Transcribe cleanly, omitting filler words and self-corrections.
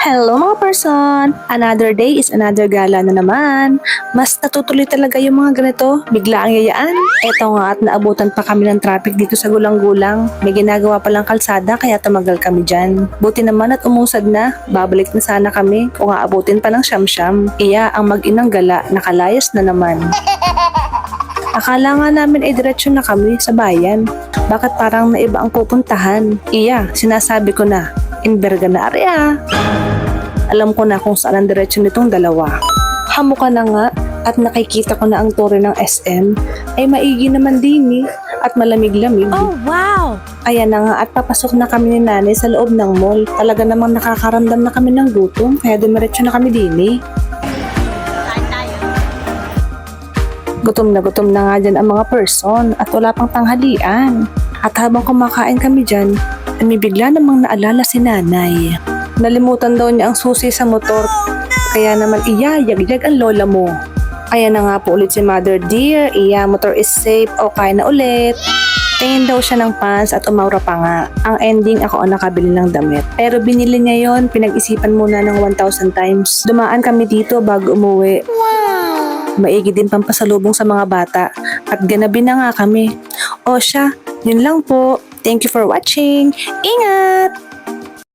Hello mga person! Another day is another gala na naman. Mas natutuloy talaga yung mga ganito. Bigla ang yayaan. Eto nga at naabutan pa kami ng traffic dito sa gulang-gulang. May ginagawa palang kalsada kaya tumagal kami dyan. Buti naman at umusad na. Babalik na sana kami kung aabutin pa ng siyam-siyam. Iya ang mag-inang gala, nakalayas na naman. Akala nga namin ay diretsyo na kami sa bayan. Bakit parang naiba ang pupuntahan? Iya, sinasabi ko na. Inberga na area. Alam ko na kung saan ang diretsyo nitong dalawa. Hamuka na nga at nakikita ko na ang tore ng SM ay maigi naman din at malamig-lamig. Oh, wow! Ayan na nga at papasok na kami ni nanay sa loob ng mall. Talaga namang nakakaramdam na kami ng gutom kaya dumiretso na kami din. Gutom na nga dyan ang mga person at wala pang tanghalian. At habang kumakain kami dyan, ay may bigla namang naalala si nanay. Nalimutan daw niya ang susi sa motor, kaya naman iyayag-yag ang lola mo. Kaya na nga po ulit si mother dear, motor is safe, okay na ulit. Tingin daw siya ng pants at umaura pa nga. Ang ending ako ang nakabili ng damit. Pero binili niya yon, pinag-isipan muna ng 1,000 times. Dumaan kami dito bago umuwi. Maigi din pampasalubong sa mga bata at ganabi na nga kami. O siya, yun lang po. Thank you for watching. Ingat!